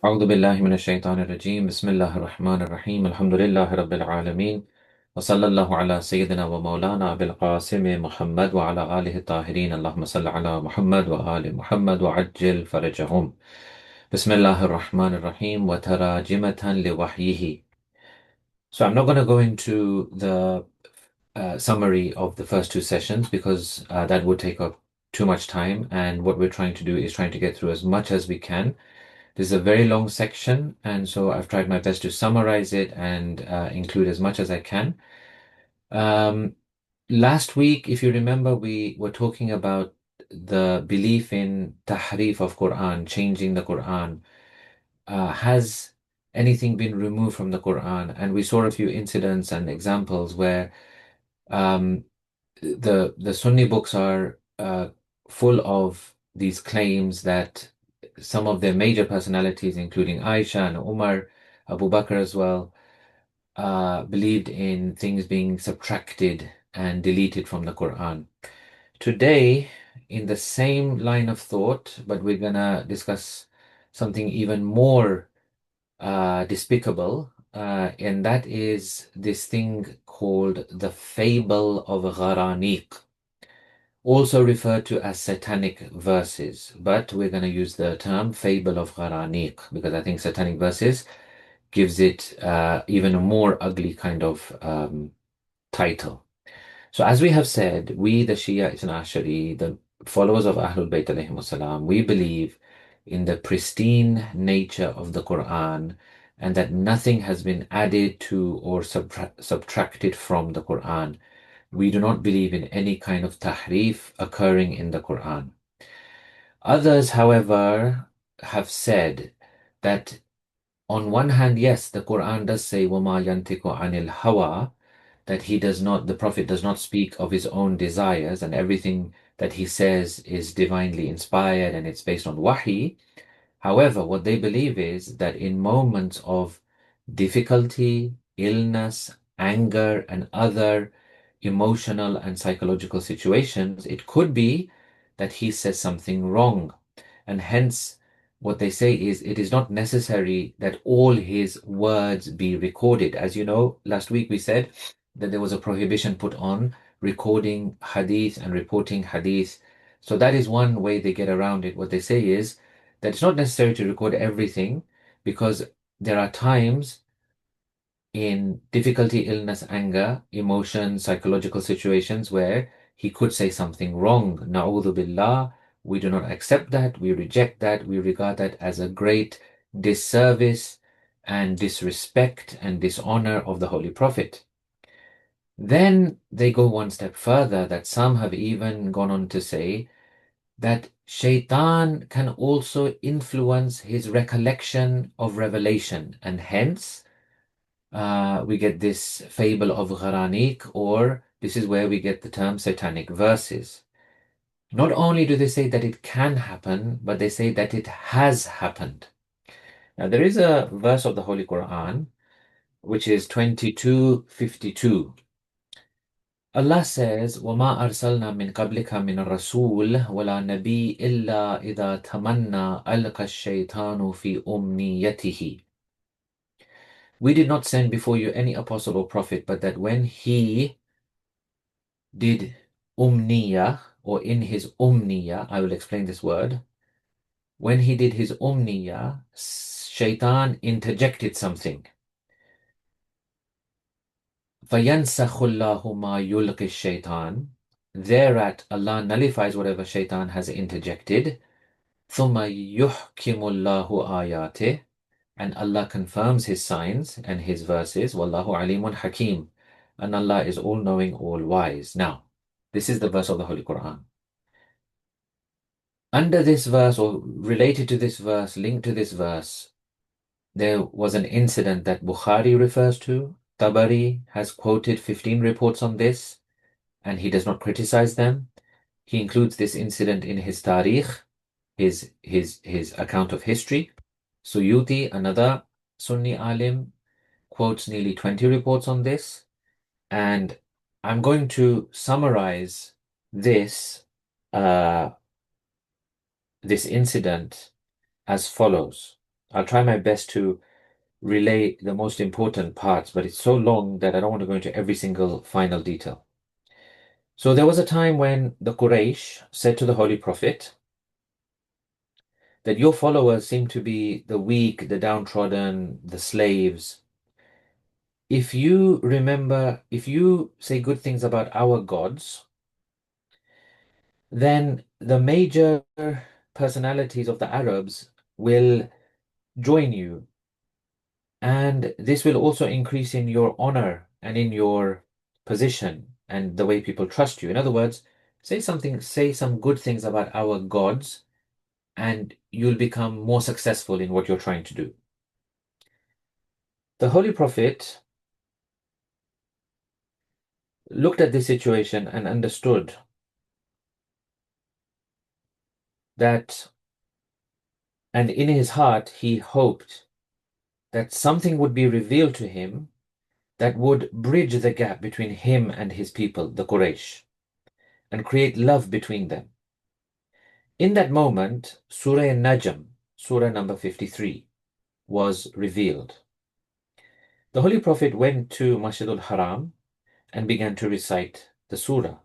أعوذ بالله من الشيطان الرجيم بسم الله الرحمن الرحيم الحمد لله رب العالمين وصلى الله على سيدنا ومولانا أبي القاسم محمد وعلى آله الطاهرين اللهم صل على محمد وآل محمد وعجل فرجهم بسم الله الرحمن الرحيم وتراجمة لوحيه. So I'm not going to go into the summary of the first two sessions because that would take up too much time, and what we're trying to do is trying to get through as much as we can. This is a very long section, and so I've tried my best to summarize it and include as much as I can. Um, Last week, if you remember, we were talking about the belief in tahrif of Quran, changing the Quran. Has anything been removed from the Quran? And we saw a few incidents and examples where um, the Sunni books are full of these claims that some of their major personalities, including Aisha and Umar, Abu Bakr as well, believed in things being subtracted and deleted from the Quran. Today, in the same line of thought, but we're gonna discuss something even more despicable, and that is this thing called the Fable of Gharaniq, also referred to as Satanic verses, but we're going to use the term Fable of Gharaniq because I think Satanic verses gives it even a more ugly kind of title. So as we have said, we the Shia Isna Ashari, the followers of Ahlul Bayt alayhimus salam, we believe in the pristine nature of the Quran and that nothing has been added to or subtracted from the Quran. We do not believe in any kind of tahrif occurring in the Quran. Others, however, have said that on one hand, yes, the Quran does say وَمَا يَنْتِقُ عَنِ الْهَوَىٰ, that the Prophet does not speak of his own desires, and everything that he says is divinely inspired and it's based on wahi. However, what they believe is that in moments of difficulty, illness, anger, and other emotional and psychological situations, it could be that he says something wrong. And hence, what they say is it is not necessary that all his words be recorded. As you know, last week we said that there was a prohibition put on recording hadith and reporting hadith. So that is one way they get around it. What they say is that it's not necessary to record everything because there are times in difficulty, illness, anger, emotions, psychological situations where he could say something wrong. Naudhubillah, we do not accept that, we reject that, we regard that as a great disservice and disrespect and dishonor of the Holy Prophet. Then they go one step further, that some have even gone on to say that Shaitan can also influence his recollection of revelation, and hence we get this fable of Gharaniq, or this is where we get the term Satanic verses. Not only do they say that it can happen, but they say that it has happened. Now, there is a verse of the Holy Quran which is 22:52. Allah says, وَمَا أَرْسَلْنَا مِن قَبْلِكَ مِنَ الرَّسُولِ وَلَا نَبِيٍّ إِلَّا إِذَا تَمَنَّى أَلْقَى الشَّيْطَانُ فِي أُمْنِيَّتِهِ. We did not send before you any apostle or prophet, but that when he did umniya, or in his umniya, I will explain this word. When he did his umniya, Shaitan interjected something. فَيَنْسَخُ اللَّهُ مَا يُلْقِ الشَّيْطَانِ. Thereat, Allah nullifies whatever Shaitan has interjected. ثُمَّ يُحْكِمُ اللَّهُ آيَاتِهِ. And Allah confirms His signs and His verses. وَاللَّهُ عَلِيمٌ حَكِيمٌ. And Allah is all-knowing, all-wise. Now, this is the verse of the Holy Quran. Under this verse, or related to this verse, linked to this verse, there was an incident that Bukhari refers to. Tabari has quoted 15 reports on this, and he does not criticize them. He includes this incident in his Tarikh, his account of history. Suyuti, another Sunni alim, quotes nearly 20 reports on this, and I'm going to summarize this this incident as follows. I'll try my best to relay the most important parts, but it's so long that I don't want to go into every single final detail. So there was a time when the Quraysh said to the Holy Prophet that your followers seem to be the weak, the downtrodden, the slaves. If you remember, if you say good things about our gods, then the major personalities of the Arabs will join you. And this will also increase in your honor and in your position and the way people trust you. In other words, say some good things about our gods, and you'll become more successful in what you're trying to do. The Holy Prophet looked at this situation and understood that, and in his heart, he hoped that something would be revealed to him that would bridge the gap between him and his people, the Quraysh, and create love between them. In that moment, Surah Najm, Surah number 53, was revealed. The Holy Prophet went to Masjidul Haram and began to recite the surah.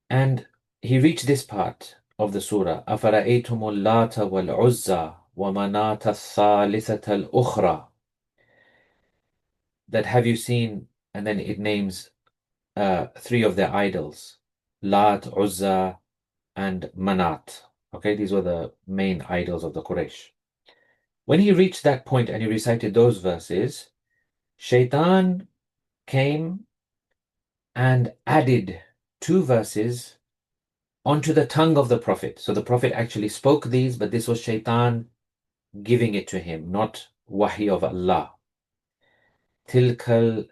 And he reached this part of the surah, أَفَرَأَيْتُمُ اللَّاتَ وَالْعُزَّى وَمَنَاةَ الثَّالِثَةَ الْأُخْرَى. That have you seen, and then it names three of their idols, Lat, Uzza, and Manat. Okay, these were the main idols of the Quraysh. When he reached that point and he recited those verses, Shaitan came and added two verses onto the tongue of the Prophet. So the Prophet actually spoke these, but this was Shaitan giving it to him, not wahi of Allah. Tilkal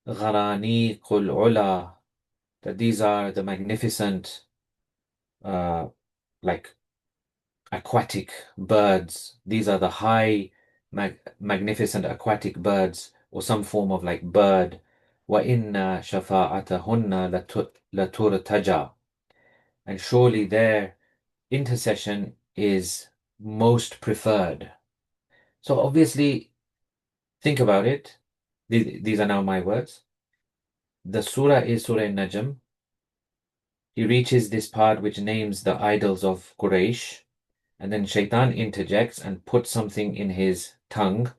Gharaniqul Ula, that these are the magnificent, like aquatic birds. These are the high, magnificent aquatic birds, or some form of like bird. وَإِنَّ شَفَاعَتَهُنَّ لَتُرْتَجَى. And surely their intercession is most preferred. So obviously, think about it. These are now my words. The surah is Surah Najm. He reaches this part which names the idols of Quraysh. And then Shaitan interjects and puts something in his tongue,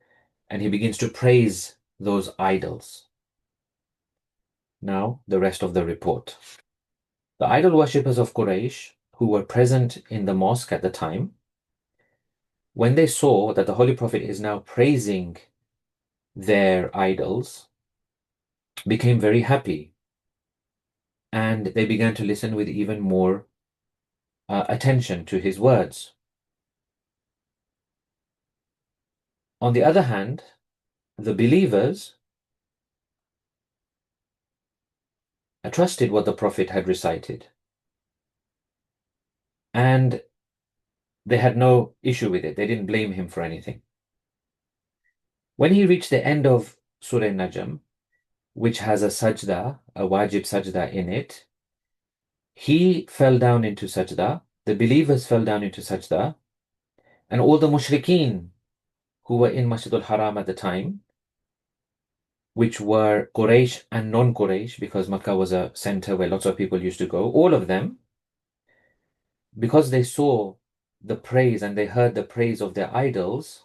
and he begins to praise those idols. Now, the rest of the report. The idol worshippers of Quraysh, who were present in the mosque at the time, when they saw that the Holy Prophet is now praising their idols, became very happy. And they began to listen with even more attention to his words. On the other hand, the believers trusted what the Prophet had recited, and they had no issue with it. They didn't blame him for anything. When he reached the end of Surah Najm, which has a sajda, a wajib sajda in it, he fell down into sajda, the believers fell down into sajda, and all the mushrikeen who were in Masjidul Haram at the time, which were Quraysh and non-Quraysh, because Makkah was a center where lots of people used to go, all of them, because they saw the praise and they heard the praise of their idols,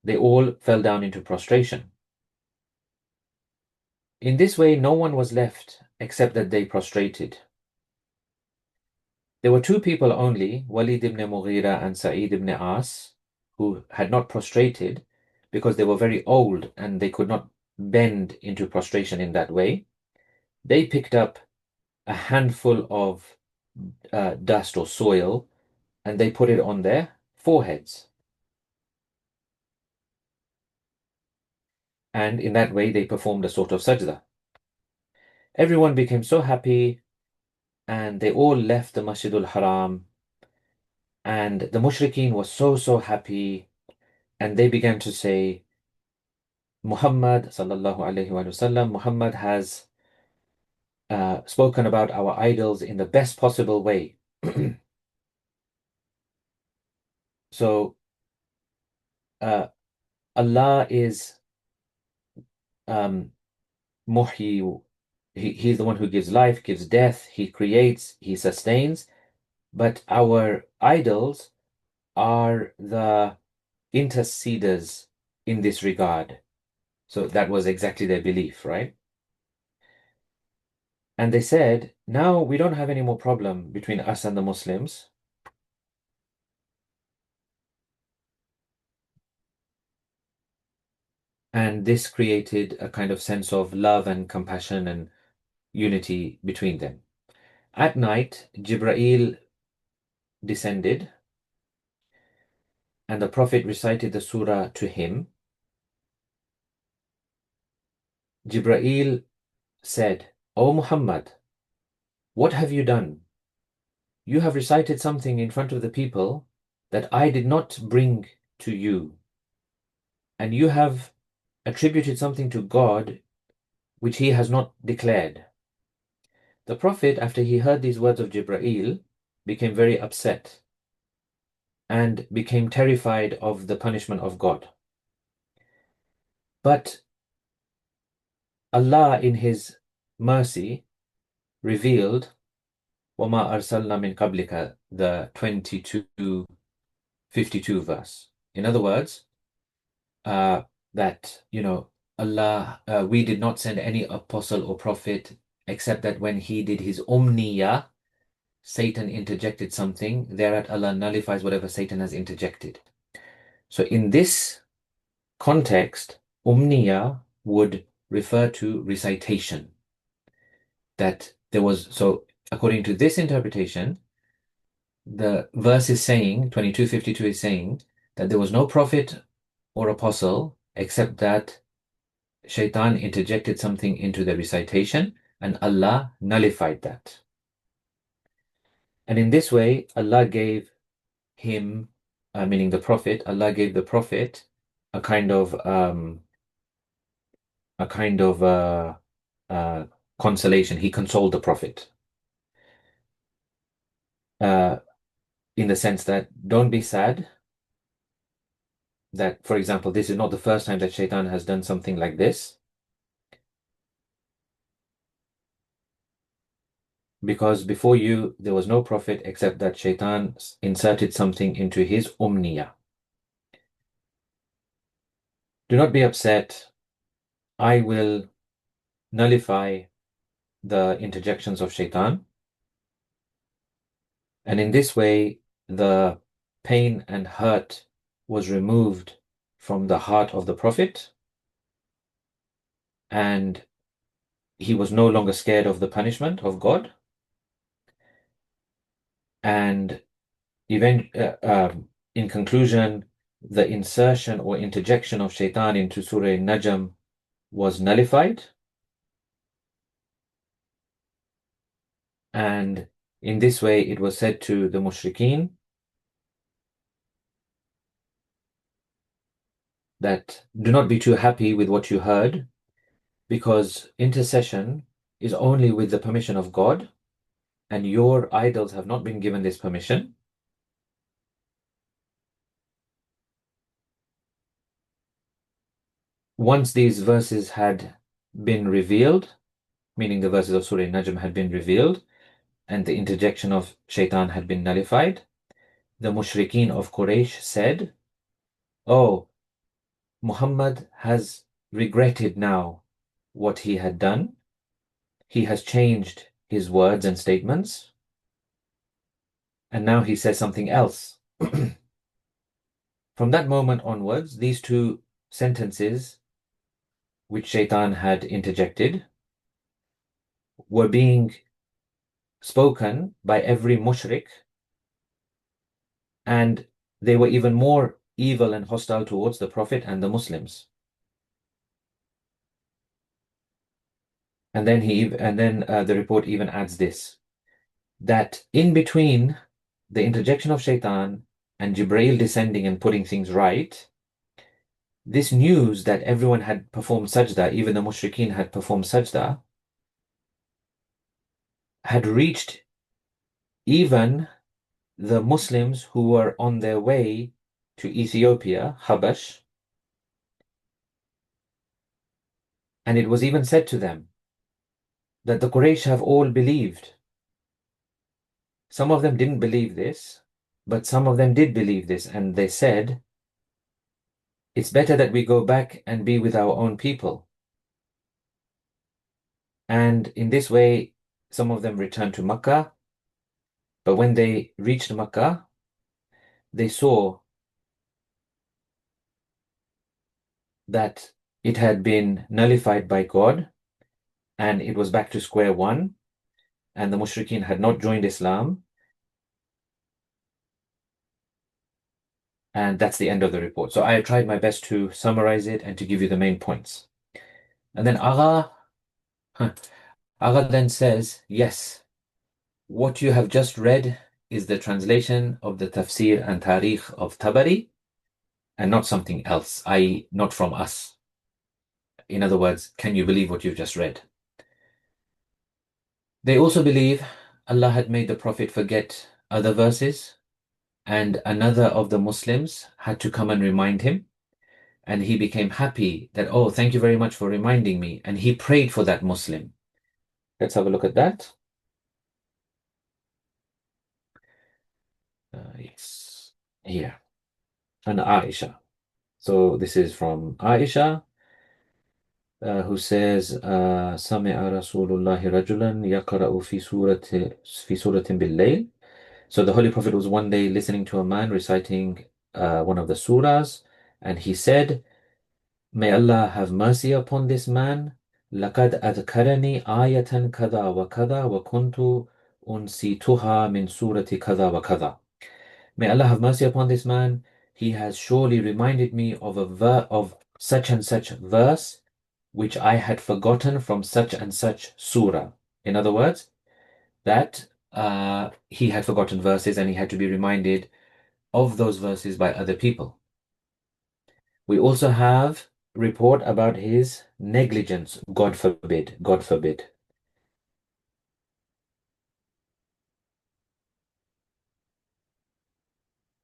they all fell down into prostration. In this way, no one was left except that they prostrated. There were two people only, Walid ibn Mughira and Sa'id ibn As, who had not prostrated because they were very old and they could not bend into prostration in that way. They picked up a handful of dust or soil and they put it on their foreheads. And in that way, they performed a sort of sajda. Everyone became so happy and they all left the Masjidul Haram. And the mushrikeen was so happy, and they began to say, Muhammad sallallahu alaihi wasallam, Muhammad has spoken about our idols in the best possible way. So uh, Allah is muhyi. He's the one who gives life, gives death, he creates, he sustains, but our idols are the interceders in this regard. So that was exactly their belief, right? And they said, now we don't have any more problem between us and the Muslims. And this created a kind of sense of love and compassion and unity between them. At night, Jibreel descended, and the Prophet recited the surah to him. Jibreel said, O Muhammad, what have you done? You have recited something in front of the people that I did not bring to you, and you have attributed something to God which he has not declared. The Prophet, after he heard these words of Jibreel, became very upset and became terrified of the punishment of God. But Allah, in His mercy, revealed وَمَا أَرْسَلْنَا مِن قَبْلِكَ, the 22:52 verse. In other words, that, Allah, we did not send any apostle or prophet except that when he did his umniya, Satan interjected something. Thereat Allah nullifies whatever Satan has interjected. So in this context, umniya would refer to recitation. So according to this interpretation, the verse is saying, 22:52 is saying that there was no prophet or apostle except that Shaitan interjected something into the recitation and Allah nullified that. And in this way, Allah gave him, meaning the Prophet, Allah gave the Prophet a kind of consolation. He consoled the Prophet in the sense that don't be sad. That, for example, this is not the first time that Shaitan has done something like this. Because before you, there was no prophet except that Shaitan inserted something into his umniya. Do not be upset. I will nullify the interjections of Shaitan. And in this way, the pain and hurt was removed from the heart of the Prophet. And he was no longer scared of the punishment of God. And in conclusion, the insertion or interjection of Shaitan into Surah Najm was nullified. And in this way, it was said to the mushrikeen that do not be too happy with what you heard, because intercession is only with the permission of God, and your idols have not been given this permission. Once these verses had been revealed, meaning the verses of Surah Najm had been revealed, and the interjection of Shaitan had been nullified, the mushrikeen of Quraysh said, "Oh, Muhammad has regretted now what he had done. He has changed his words and statements, and now he says something else." From that moment onwards, these two sentences which Shaitan had interjected were being spoken by every mushrik, and they were even more evil and hostile towards the Prophet and the Muslims. And then the report even adds this, that in between the interjection of Shaitan and Jibreel descending and putting things right, this news that everyone had performed sajda, even the mushrikeen had performed sajda, had reached even the Muslims who were on their way to Ethiopia, Habash, and it was even said to them that the Quraysh have all believed. Some of them didn't believe this, but some of them did believe this, and they said, it's better that we go back and be with our own people. And in this way, some of them returned to Makkah, but when they reached Makkah, they saw that it had been nullified by God, and it was back to square one, and the mushrikeen had not joined Islam. And that's the end of the report. So I tried my best to summarize it and to give you the main points. And then Agha then says, yes, what you have just read is the translation of the tafsir and tarikh of Tabari and not something else, i.e. not from us. In other words, can you believe what you've just read? They also believe Allah had made the Prophet forget other verses, and another of the Muslims had to come and remind him, and he became happy that, oh, thank you very much for reminding me, and he prayed for that Muslim. Let's have a look at that. Yes, here, and Aisha. So this is from Aisha, who says, سمع رسول الله رجلا يقرأ في سورة بالليل. So the Holy Prophet was one day listening to a man reciting one of the surahs, and he said, may Allah have mercy upon this man. لقد أذكرني آية كذا وكذا وكنت أنسيتها من سورة كذا وكذا. May Allah have mercy upon this man. He has surely reminded me of of such and such verse, which I had forgotten from such and such surah. In other words, that he had forgotten verses and he had to be reminded of those verses by other people. We also have report about his negligence. God forbid. God forbid.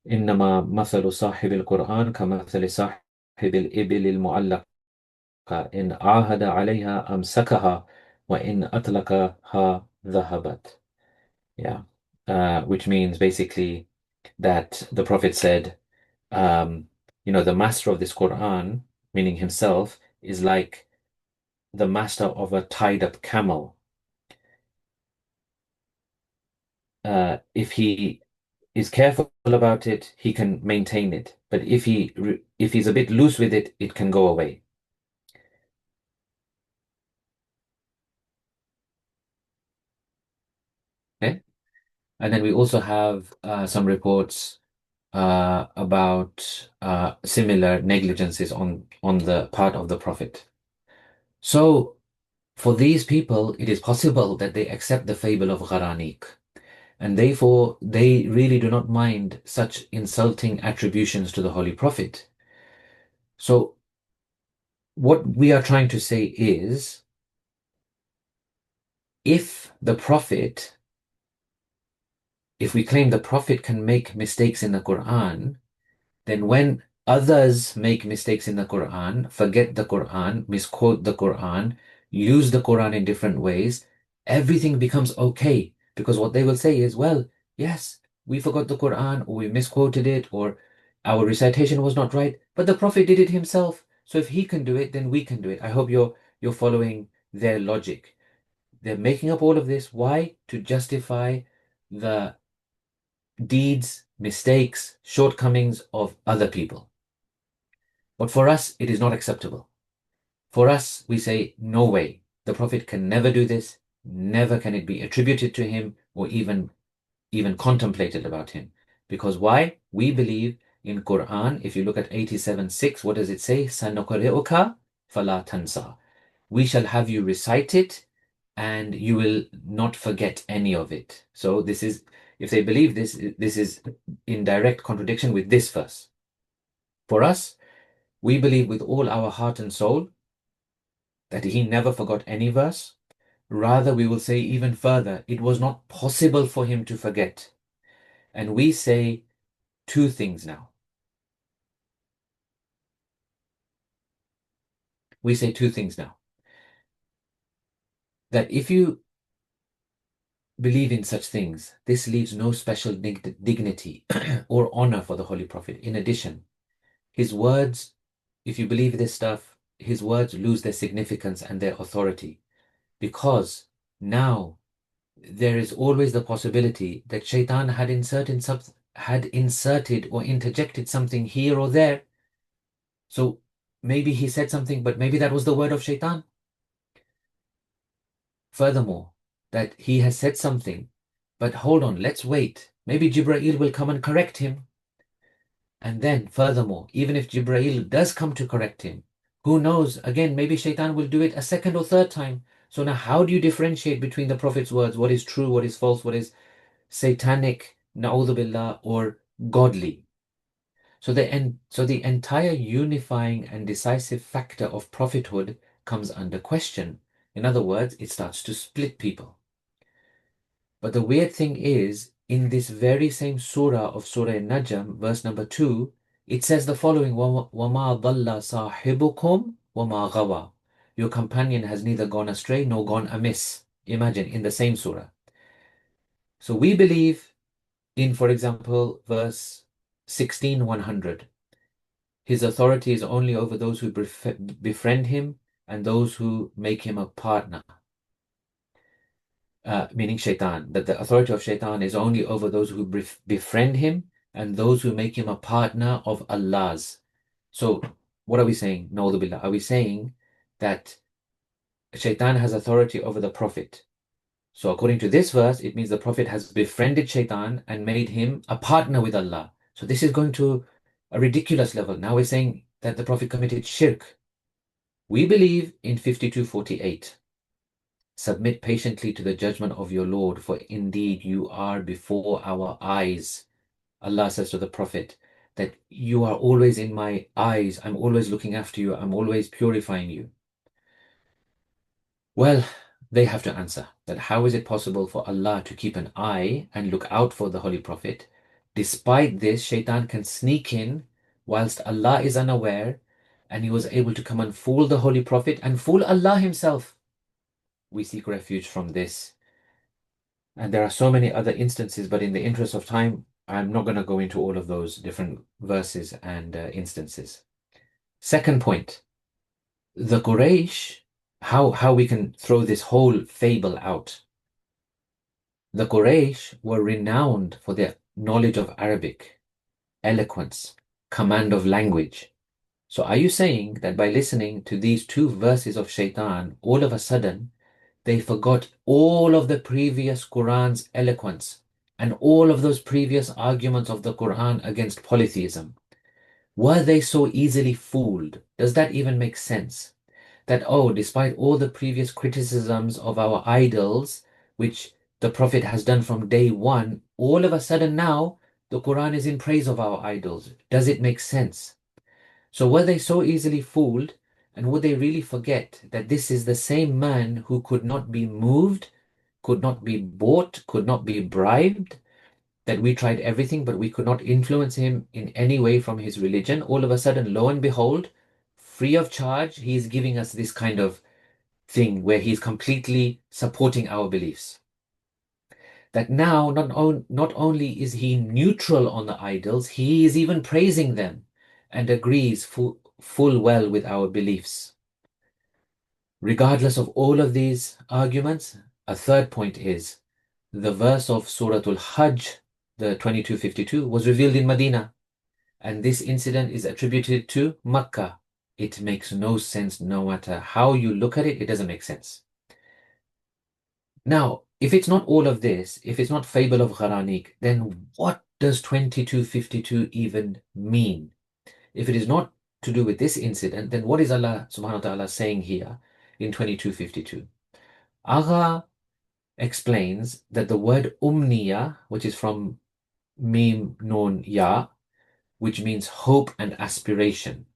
إنما مثل صاحب القرآن كمثل صاحب الإبل المعلقة إن عاهد عليها أمسكها وإن أطلقها ذهبت. Yeah. Which means basically that the Prophet said, the master of this Quran, meaning himself, is like the master of a tied up camel. If he is careful about it, he can maintain it. But if he's a bit loose with it, it can go away. Okay? And then we also have some reports about similar negligences on the part of the Prophet. So for these people, it is possible that they accept the fable of Gharaniq, and therefore they really do not mind such insulting attributions to the Holy Prophet. So what we are trying to say is, if we claim the Prophet can make mistakes in the Quran, then when others make mistakes in the Quran, forget the Quran, misquote the Quran, use the Quran in different ways, everything becomes okay. Because what they will say is, well, yes, we forgot the Quran, or we misquoted it, or our recitation was not right, but the Prophet did it himself. So if he can do it, then we can do it. I hope you're following their logic. They're making up all of this. Why? To justify the deeds, mistakes, shortcomings of other people. But for us, it is not acceptable. For us, we say, no way. The Prophet can never do this. Never can it be attributed to him or even contemplated about him. Because why? We believe in Quran. If you look at 87:6, what does it say? سَنُقْرِئُكَ فَلَا تَنْسَى. We shall have you recite it and you will not forget any of it. So this is, if they believe this is in direct contradiction with this verse. For us, we believe with all our heart and soul that he never forgot any verse. Rather, we will say even further, it was not possible for him to forget. And we say two things now. We say two things now. That if you believe in such things, this leaves no special dignity or honor for the Holy Prophet. In addition, his words, if you believe this stuff, his words lose their significance and their authority, because now there is always the possibility that Shaitan had inserted or interjected something here or there. So maybe he said something, but maybe that was the word of Shaitan. Furthermore, that he has said something, but hold on, let's wait. Maybe Jibreel will come and correct him. And then, furthermore, even if Jibreel does come to correct him, who knows? Again, maybe Shaitan will do it a second or third time. So now, how do you differentiate between the Prophet's words? What is true? What is false? What is satanic, naudhubillah, or godly? So the entire unifying and decisive factor of prophethood comes under question. In other words, it starts to split people. But the weird thing is, in this very same surah of Surah Najm, verse number 2, it says the following, وَمَا ضَلَّ صَاحِبُكُمْ وَمَا غَوَى. Your companion has neither gone astray nor gone amiss. Imagine, in the same surah. So we believe in, for example, verse 16:100. His authority is only over those who befriend him and those who make him a partner. Meaning Shaitan, that the authority of Shaitan is only over those who befriend him and those who make him a partner of Allah's. So what are we saying? Naudhubillah. Are we saying that Shaitan has authority over the Prophet? So according to this verse, it means the Prophet has befriended Shaitan and made him a partner with Allah. So this is going to a ridiculous level. Now we're saying that the Prophet committed shirk. We believe in 52:48. Submit patiently to the judgment of your Lord, for indeed you are before our eyes. Allah says to the Prophet that you are always in my eyes. I'm always looking after you. I'm always purifying you. Well, they have to answer that how is it possible for Allah to keep an eye and look out for the Holy Prophet? Despite this, Shaitan can sneak in whilst Allah is unaware, and he was able to come and fool the Holy Prophet and fool Allah himself. We seek refuge from this. And there are so many other instances, but in the interest of time, I'm not going to go into all of those different verses and instances. Second point, the Quraysh, how we can throw this whole fable out. The Quraysh were renowned for their knowledge of Arabic, eloquence, command of language. So are you saying that by listening to these two verses of Shaitan, all of a sudden, they forgot all of the previous Quran's eloquence and all of those previous arguments of the Quran against polytheism? Were they so easily fooled? Does that even make sense? That, oh, despite all the previous criticisms of our idols, which the Prophet has done from day one, all of a sudden now, the Quran is in praise of our idols. Does it make sense? So were they so easily fooled, and would they really forget that this is the same man who could not be moved, could not be bought, could not be bribed, that we tried everything, but we could not influence him in any way from his religion? All of a sudden, lo and behold, free of charge, he is giving us this kind of thing where he's completely supporting our beliefs. That now, not only is he neutral on the idols, he is even praising them and agrees full well with our beliefs. Regardless of all of these arguments, a third point is the verse of Surah Al-Hajj, the 22:52, was revealed in Medina, and this incident is attributed to Makkah. It makes no sense. No matter how you look at it, it doesn't make sense. Now, if it's not all of this, if it's not Fable of Gharaniq, then what does 22:52 even mean? If it is not to do with this incident, then what is Allah subhanahu wa ta'ala saying here in 22:52? Agha explains that the word umniya, which is from mim nun ya, which means hope and aspiration.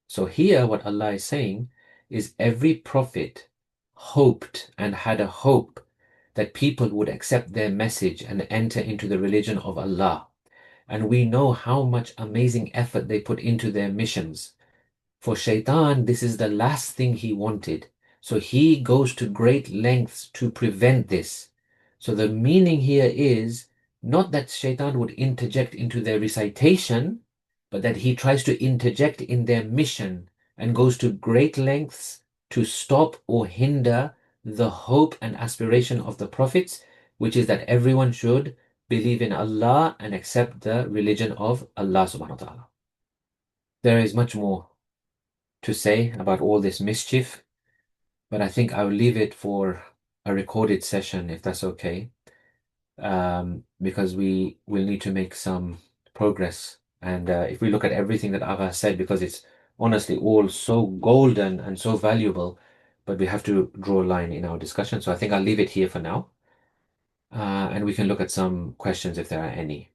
So here what Allah is saying is every prophet hoped and had a hope that people would accept their message and enter into the religion of Allah. And we know how much amazing effort they put into their missions. For Shaitan, this is the last thing he wanted. So he goes to great lengths to prevent this. So the meaning here is not that Shaitan would interject into their recitation, but that he tries to interject in their mission and goes to great lengths to stop or hinder the hope and aspiration of the prophets, which is that everyone should believe in Allah and accept the religion of Allah subhanahu wa ta'ala. There is much more to say about all this mischief, but I think I'll leave it for a recorded session if that's okay, because we will need to make some progress. And if we look at everything that Agha said, because it's honestly all so golden and so valuable, but we have to draw a line in our discussion. So I think I'll leave it here for now, and we can look at some questions if there are any.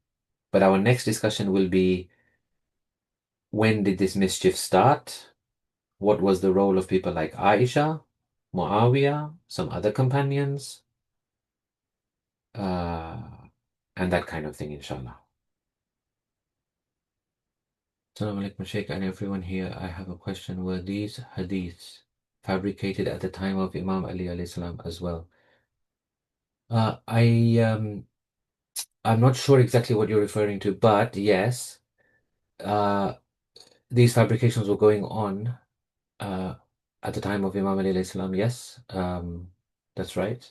But our next discussion will be, when did this mischief start? What was the role of people like Aisha, Muawiyah, some other companions, uh, and that kind of thing, inshallah. Assalamu alaikum, Sheikh, and everyone here. I have a question. Were these hadiths fabricated at the time of Imam Ali alayhi salam as well? I'm not sure exactly what you're referring to, but yes, these fabrications were going on at the time of Imam Ali alayhi salam. Yes, that's right.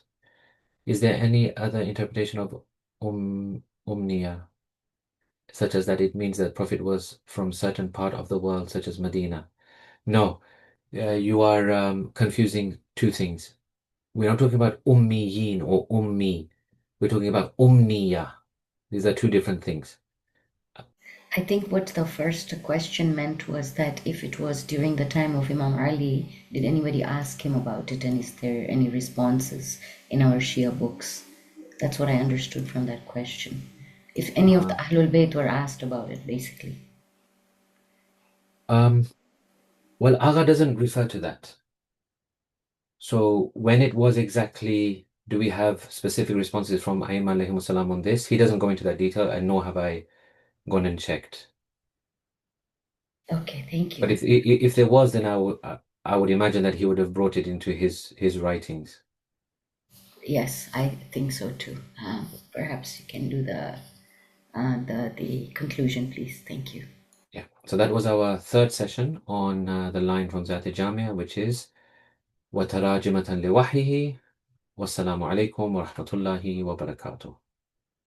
Is there any other interpretation of umniya, such as that it means that Prophet was from certain part of the world, such as Medina? No, you are confusing two things. We're not talking about ummiyin or ummi. We're talking about umniya. These are two different things. I think what the first question meant was that if it was during the time of Imam Ali, did anybody ask him about it, and is there any responses in our Shia books? That's what I understood from that question. If any of the Uh, Ahlul Bayt were asked about it, basically. um, well, Agha doesn't refer to that. So when it was exactly, do we have specific responses from Ayyimah alayhimu salam on this? He doesn't go into that detail, and nor have I gone and checked. Okay, thank But you. if there was, then I would imagine that he would have brought it into his writings. Yes, I think so too. Perhaps you can do the conclusion, please. Thank you. Yeah. So that was our third session on the line from Jamia, which is وَتَرَاجِمَةً لِوَحْيِهِ. وَالسَّلَامُ عَلَيْكُمْ وَرَحْمَةُ اللَّهِ وَبَرَكَاتُهُ.